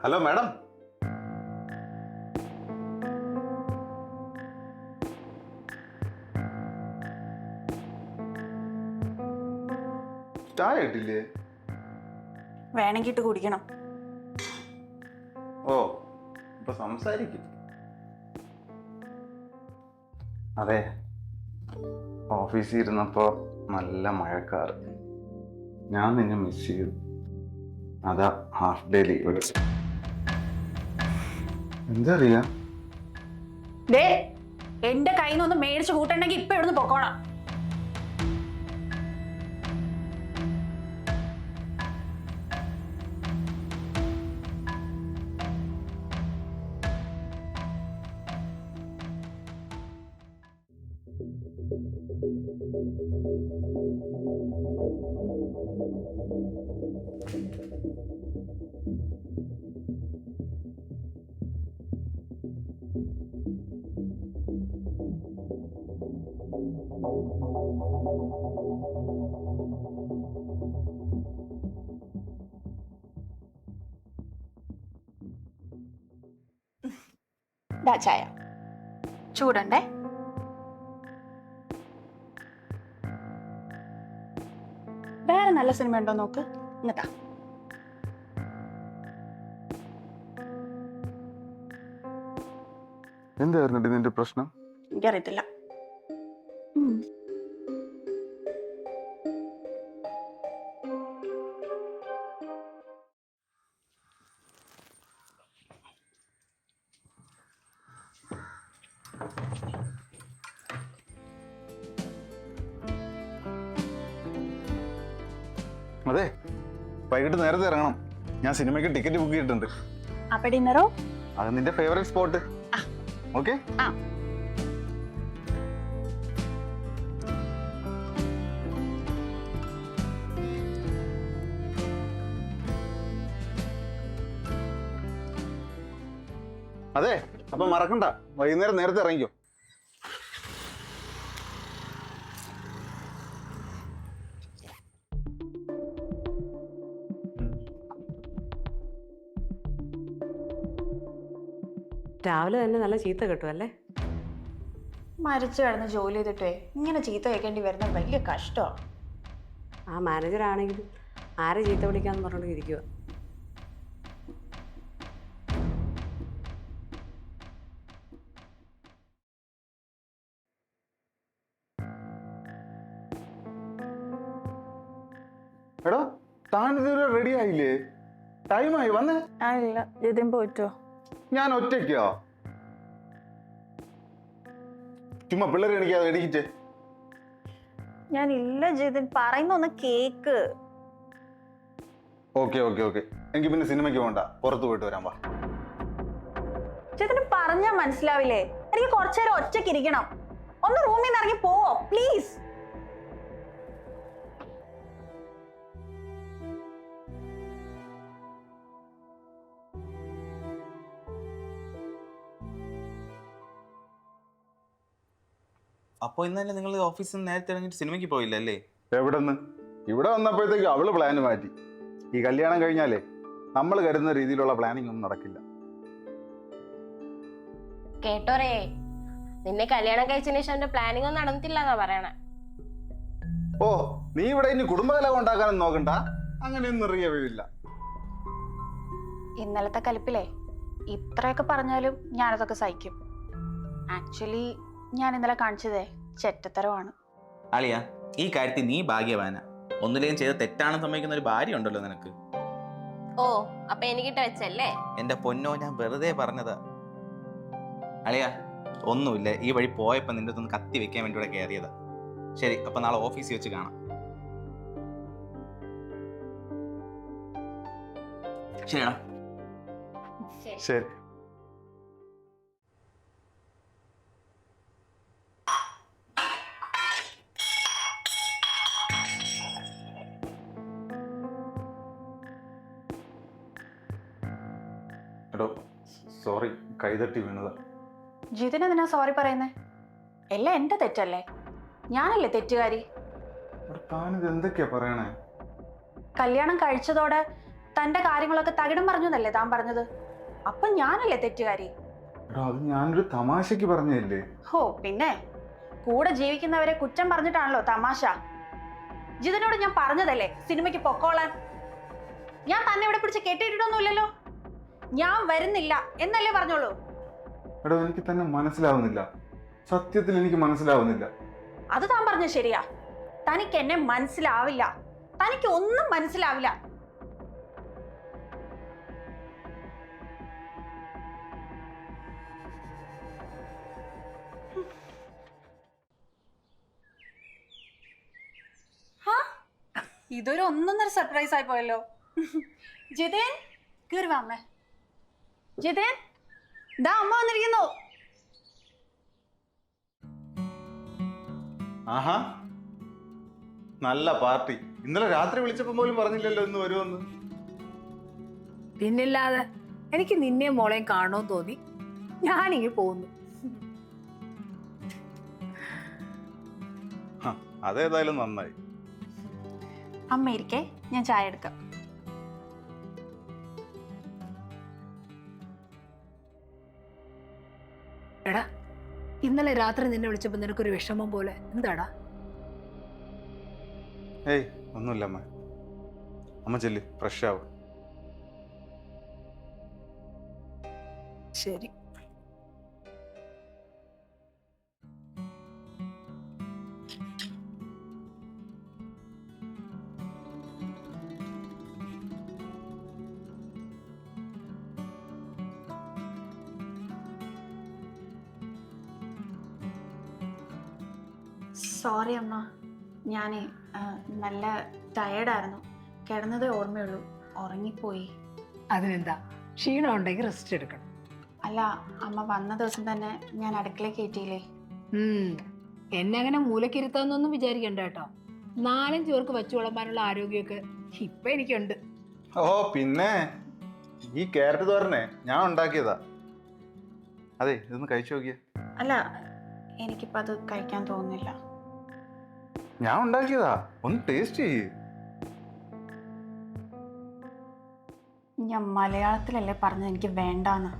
Hello madam. ചായ കിട്ടില്ലേ? വേണമെങ്കിൽ ഇട്ട് കുടിക്കണം. ഓ, ഇപ്പൊ സംസാരിക്കും. അതെ, ഓഫീസിൽ ഇരുന്നപ്പോ നല്ല മഴക്കാറ്. ഞാൻ നിന്നെ മിസ് ചെയ്തു. അതാ ഹാഫ് ഡേ ലീവ്. എന്താ അറിയാ? ദേ, എന്റെ കയ്യിൽ നിന്ന് ഒന്ന് മേടിച്ചു കൂട്ടണ്ടെങ്കിൽ ഇപ്പൊ ഇവിടുന്ന് പൊക്കോണം. ദാ ചായ ചൂടണ്ടേ? വേറെ നല്ല സിനിമ ഉണ്ടോ നോക്ക്. ഇങ്ങത്താ. എന്തായിരുന്നു നിന്റെ പ്രശ്നം? എനിക്കറിയത്തില്ല. അതെ, വൈകിട്ട് നേരത്തെ ഇറങ്ങണം. ഞാൻ സിനിമയ്ക്ക് ടിക്കറ്റ് ബുക്ക് ചെയ്തിട്ടുണ്ട്. അപ്പൊ ഡിന്നറോ? അത് നിന്റെ ഫേവറേറ്റ് സ്പോട്ട്. ഓക്കെ. അതെ, അപ്പൊ മറക്കണ്ട, വൈകുന്നേരം നേരത്തെ ഇറങ്ങിക്കോ. രാവിലെ തന്നെ നല്ല ചീത്ത കിട്ടും അല്ലേ? മരിച്ചു കിടന്ന് ജോലി ചെയ്തിട്ടേ ഇങ്ങനെ ചീത്ത കേൾക്കേണ്ടി വരുന്ന വലിയ കഷ്ടമാണ്. ആ മാനേജർ ആണെങ്കിലും ആരെ ചീത്ത വിളിക്കാന്ന് പറഞ്ഞോണ്ട് ഇരിക്കുക. എടോ, താൻ ഇതുവരെ റെഡി ആയില്ലേ? ടൈമായി വന്നേ. ഇല്ല, ജിതിൻ പോയിട്ടോ? ഞാൻ ഒറ്റയ്ക്കോ? ചുമ്മാ പിള്ളേരെ എനിക്ക് എണീക്കിച്ചേ. ഞാൻ ഇല്ല ജിതിൻ, പറയുന്ന ഒന്ന് കേക്ക്. ഓക്കെ ഓക്കെ ഓക്കെ, എനിക്ക് പിന്നെ സിനിമയ്ക്ക് പോകണ്ട, പുറത്ത് പോയിട്ട് വരാൻ വാ. ജിതിന് പറഞ്ഞാൽ മനസ്സിലാവില്ലേ? എനിക്ക് കുറച്ചേരം ഒറ്റയ്ക്ക് ഇരിക്കണം. ഒന്ന് റൂമിൽ നിന്ന് ഇറങ്ങി പോവോ പ്ലീസ്? അപ്പോൾ ഇന്നലെ നിങ്ങൾ ഓഫീസിൽ നിന്ന് നേരത്തെ ഇറങ്ങിയിട്ട് സിനിമയ്ക്ക് പോയില്ല അല്ലേ? എവിടെന്ന്? ഇവിടെ വന്നപ്പോഴത്തേക്ക് അവള് പ്ലാൻ മാറ്റി. ഈ കല്യാണം കഴിഞ്ഞാലേ നമ്മൾ കരുതുന്ന രീതിയിലുള്ള പ്ലാനിങ് ഒന്നും നടക്കില്ല. കേട്ടോരേ, നിന്നെ കല്യാണം കഴിച്ചതിന് ശേഷം എന്റെ പ്ലാനിങ് ഒന്നും നടന്നിട്ടില്ല എന്നാ പറയണേ. ഓ, നീ ഇവിടെ ഇനി കുടുംബകലം ഉണ്ടാക്കാനൊന്നും നോക്കണ്ട. അങ്ങനെയൊന്നും അറിയവില്ല. ഇന്നലത്തെ കലിപ്പിലേ ഇത്രയൊക്കെ പറഞ്ഞാലും ഞാനതൊക്കെ സഹിക്കും. ആക്ച്വലി ഞാൻ ഇന്നലെ കാണിച്ചതേ ചെറ്റത്തരമാണ്. അളിയ, ഈ കാര്യത്തിൽ നീ ഭാഗ്യവാനാ. ഒന്നിലേയും ചെയ്ത് തെറ്റാണെന്ന് സമ്മതിക്കുന്ന ഒരു ഭാര്യ ഉണ്ടല്ലോ നിനക്ക്. ഓ, അപ്പൊ എനിക്കിട്ട് വെച്ചല്ലേ? എന്റെ പൊന്നോ, ഞാൻ വെറുതെ പറഞ്ഞതാ. അളിയ, ഒന്നുമില്ല, ഈ വഴി പോയപ്പോ നിന്റെ അടുത്തൊന്ന് കത്തി വെക്കാൻ വേണ്ടി ഇവിടെ കയറിയതാ. ശരി, അപ്പൊ നാളെ ഓഫീസിൽ വെച്ച് കാണാം. ശരിടാ. ശരി. എടോ, സോറി, കൈതട്ടി വീണതാ. ജിതിന് എന്തിനാ സോറി പറയുന്നേ? എല്ലാം എന്റെ തെറ്റല്ലേ? ഞാനല്ലേ തെറ്റുകാരി? താനിത് എന്തൊക്കെയാ പറയണേ? കല്യാണം കഴിച്ചതോടെ തന്റെ കാര്യങ്ങളൊക്കെ തകിടം പറഞ്ഞു എന്നല്ലേ താൻ പറഞ്ഞത്? അപ്പൊ ഞാനല്ലേ തെറ്റുകാരി? എടാ അത് ഞാനൊരു തമാശക്ക് പറഞ്ഞതല്ലേ. ഹോ പിന്നെ കൂടെ ജീവിക്കുന്നവരെ കുറ്റം പറഞ്ഞിട്ടാണല്ലോ തമാശ. ജിതനോട് ഞാൻ പറഞ്ഞതല്ലേ സിനിമയ്ക്ക് പൊക്കോളാൻ. ഞാൻ തന്നെ ഇവിടെ പിടിച്ച് കെട്ടിയിട്ടൊന്നുമില്ലല്ലോ. ഞാൻ വരുന്നില്ല എന്നല്ലേ പറഞ്ഞോളൂ. എടോ എനിക്ക് തന്നെ മനസ്സിലാവുന്നില്ല, സത്യത്തിൽ എനിക്ക് മനസ്സിലാവുന്നില്ല. അത് താൻ പറഞ്ഞ ശരിയാ. തനിക്ക് എന്നെ മനസ്സിലാവില്ല, തനിക്ക് ഒന്നും മനസ്സിലാവില്ല. ഇതൊരു ഒന്നൊന്നര സർപ്രൈസ് ആയി പോയല്ലോ. ജിതേൻ കേറി വാ അമ്മേ. ജിതേൻ ദാ അമ്മ വന്നിരിക്കുന്നു. ആഹാ നല്ല പാർട്ടി. ഇന്നലെ രാത്രി വിളിച്ചപ്പോൾ പോലും പറഞ്ഞില്ലല്ലോ ഇന്ന് വരുമെന്ന്. പിന്നില്ലാതെ എനിക്ക് നിന്നെ മോളെയും കാണണമെന്ന് തോന്നി, ഞാനിങ്ങ് പോകുന്നു. അതേതായാലും നന്നായി. അമ്മ ഇരിക്കേ, ഞാൻ ചായ എടുക്കാം. എടാ, ഇന്നലെ രാത്രി നിന്നെ വിളിച്ചപ്പോ നിനക്കൊരു വിഷമം പോലെ, എന്താടാ? ഏയ് ഒന്നുമില്ല അമ്മ. അമ്മ ചെല്ല്, ഫ്രഷ് ആവും. ശരി. സോറി അമ്മ, ഞാൻ നല്ല ടയേർഡായിരുന്നു. കിടന്നതേ ഓർമ്മയുള്ളൂ, ഉറങ്ങിപ്പോയി. അതിനെന്താ, ക്ഷീണം ഉണ്ടെങ്കിൽ റെസ്റ്റ് എടുക്കണം. അല്ല അമ്മ വന്ന ദിവസം തന്നെ ഞാൻ അടുക്കളയിൽ കയറ്റിയില്ലേ. എന്നെ അങ്ങനെ മൂലക്കിരുത്താന്നൊന്നും വിചാരിക്കണ്ട കേട്ടോ. 4-5 പേർക്ക് വച്ചു വിളമ്പാനുള്ള ആരോഗ്യമൊക്കെ ഇപ്പൊ എനിക്കുണ്ട്. ഓ പിന്നെ ഈ ക്യാരറ്റ് തോരനെ ഞാൻ ഉണ്ടാക്കിയതാ. അതെ ഇതൊന്ന് കഴിച്ചു നോക്കിയേ. അല്ല എനിക്കിപ്പോൾ അത് കഴിക്കാൻ തോന്നുന്നില്ല. ഞാൻ ഉണ്ടാക്കിയതാ, ഒന്ന് ടേസ്റ്റ് ചെയ്യ്. ഞാൻ മലയാളത്തിലല്ലേ പറഞ്ഞത് എനിക്ക് വേണ്ടാന്ന്.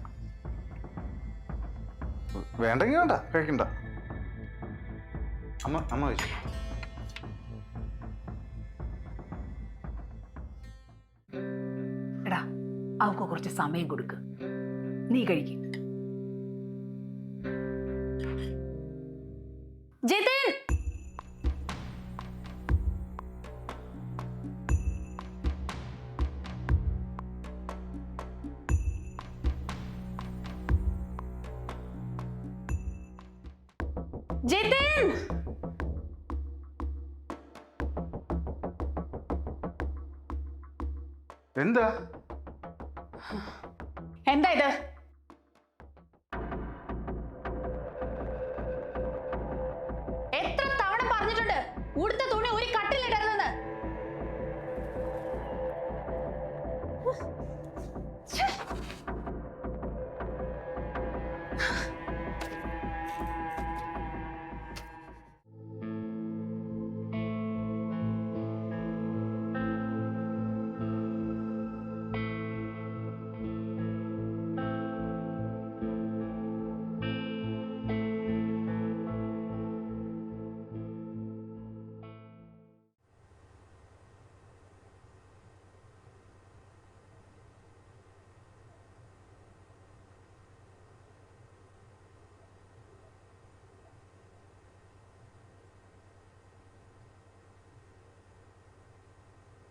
വേണ്ടെങ്കിൽ വേണ്ട, കഴിക്കണ്ട. അമ്മ കഴിച്ചു. എടാ, അവൾക്ക് കുറച്ച് സമയം കൊടുക്ക്, നീ കഴിക്കും. ജിതേൻ ജിതേൻ എന്താ എന്താ ഇത്? എത്ര തവണ പറഞ്ഞിട്ടുണ്ട് ഉടുത്ത തുണി ഒരു കട്ടിലിടരുതെന്ന്.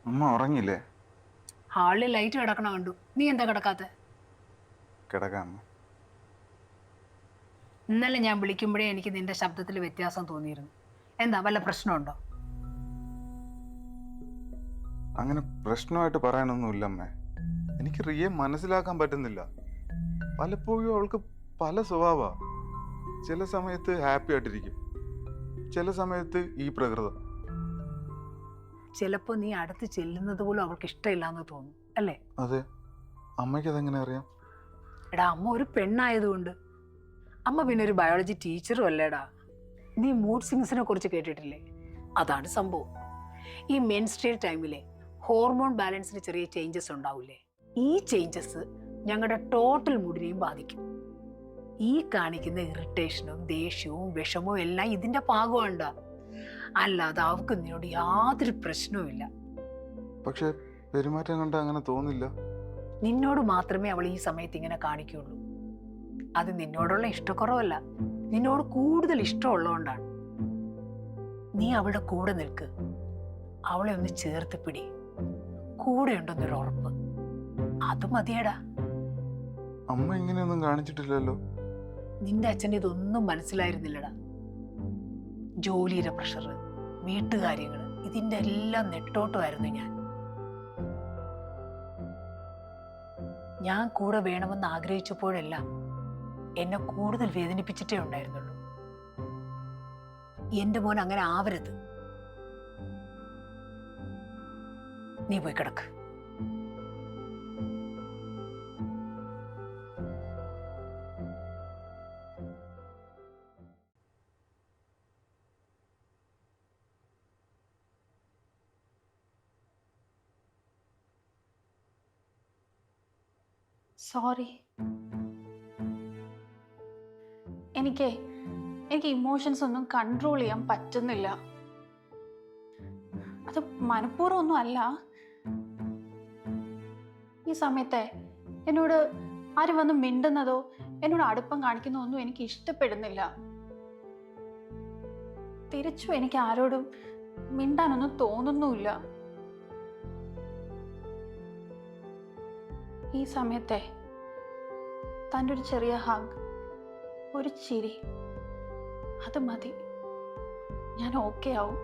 അമ്മ ഉറങ്ങിയില്ലേ? ഹാളിൽ ലൈറ്റ് കിടക്കണ കണ്ടു, നീ എന്താ കിടക്കാത്ത? കിടക്കാം. ഇന്നലെ ഞാൻ വിളിക്കുമ്പോഴേ എനിക്ക് നിന്റെ ശബ്ദത്തിൽ വ്യത്യാസം തോന്നിയിരുന്നു. എന്താ, വല്ല പ്രശ്നമുണ്ടോ? അങ്ങനെ പ്രശ്നമായിട്ട് പറയാനൊന്നുമില്ല അമ്മേ. എനിക്ക് റിയെ മനസ്സിലാക്കാൻ പറ്റുന്നില്ല. പലപ്പോഴും അവൾക്ക് പല സ്വഭാവ. ചില സമയത്ത് ഹാപ്പി ആയിട്ടിരിക്കും, ചില സമയത്ത് ഈ പ്രകൃതം. ചിലപ്പോ നീ അടുത്ത് ചെല്ലുന്നത് പോലും അവൾക്ക് ഇഷ്ടമില്ലാന്ന് തോന്നും, അല്ലേ? അതെ. അമ്മയ്ക്ക് അതെങ്ങനെ അറിയാം? എടാ, അമ്മ ഒരു പെണ്ണായതുകൊണ്ട്. അമ്മ പിന്നെ ഒരു ബയോളജി ടീച്ചറും അല്ലേടാ. നീ മൂഡ് സ്വിങ്സിനെ കുറിച്ച് കേട്ടിട്ടില്ലേ? അതാണ് സംഭവം. ഈ മെൻസ്ട്രിയൽ ടൈമിലെ ഹോർമോൺ ബാലൻസിന് ചെറിയ ചേഞ്ചസ് ഉണ്ടാവില്ലേ, ഈ ചേഞ്ചസ് ഞങ്ങളുടെ ടോട്ടൽ മൂഡിനെയും ബാധിക്കും. ഈ കാണിക്കുന്ന ഇറിറ്റേഷനും ദേഷ്യവും വിഷമവും എല്ലാം ഇതിന്റെ ഭാഗമുണ്ടാ, അല്ലാതെ അവൾക്ക് നിന്നോട് യാതൊരു പ്രശ്നവുമില്ല. പക്ഷെ പെരുമാറ്റം കണ്ട അങ്ങനെ തോന്നില്ല. നിന്നോട് മാത്രമേ അവൾ ഈ സമയത്ത് ഇങ്ങനെ കാണിക്കുള്ളൂ. അത് നിന്നോടുള്ള ഇഷ്ടക്കുറവല്ല, നിന്നോട് കൂടുതൽ ഇഷ്ടമുള്ളതുകൊണ്ടാണ്. നീ അവളുടെ കൂടെ നിൽക്ക്, അവളെ ഒന്ന് ചേർത്ത് പിടി, കൂടെ ഉണ്ടെന്നൊരു ഉറപ്പ്, അത് മതിയടാ. അമ്മ ഇങ്ങനെയൊന്നും കാണിച്ചിട്ടില്ലല്ലോ. നിന്റെ അച്ഛൻ ഇതൊന്നും മനസ്സിലായിരുന്നില്ലടാ. ജോലിയുടെ പ്രഷർ, വീട്ടുകാര്യങ്ങൾ, ഇതിന്റെ എല്ലാം നെട്ടോട്ടമായിരുന്നു ഞാൻ കൂടെ വേണമെന്ന് ആഗ്രഹിച്ചപ്പോഴെല്ലാം എന്നെ കൂടുതൽ വേദനിപ്പിച്ചിട്ടേ ഉണ്ടായിരുന്നുള്ളൂ. എന്റെ മോൻ അങ്ങനെ ആവരുത്. നീ പോയി കിടക്ക്. സോറി. എനിക്ക് ഇമോഷൻസ് ഒന്നും കൺട്രോൾ ചെയ്യാൻ പറ്റുന്നില്ല. അത് മനഃപൂർവ്വം ഒന്നും അല്ല. ഈ സമയത്തെ എന്നോട് ആരും വന്ന് മിണ്ടുന്നതോ എന്നോട് അടുപ്പം കാണിക്കുന്നതോ ഒന്നും എനിക്ക് ഇഷ്ടപ്പെടുന്നില്ല. തിരിച്ചും എനിക്ക് ആരോടും മിണ്ടാനൊന്നും തോന്നുന്നുമില്ല. ഈ സമയത്തെ തൻ്റെ ഒരു ചെറിയ ഹഗ്, ഒരു ചിരി, അത് മതി. ഞാൻ ഓക്കെ ആവും.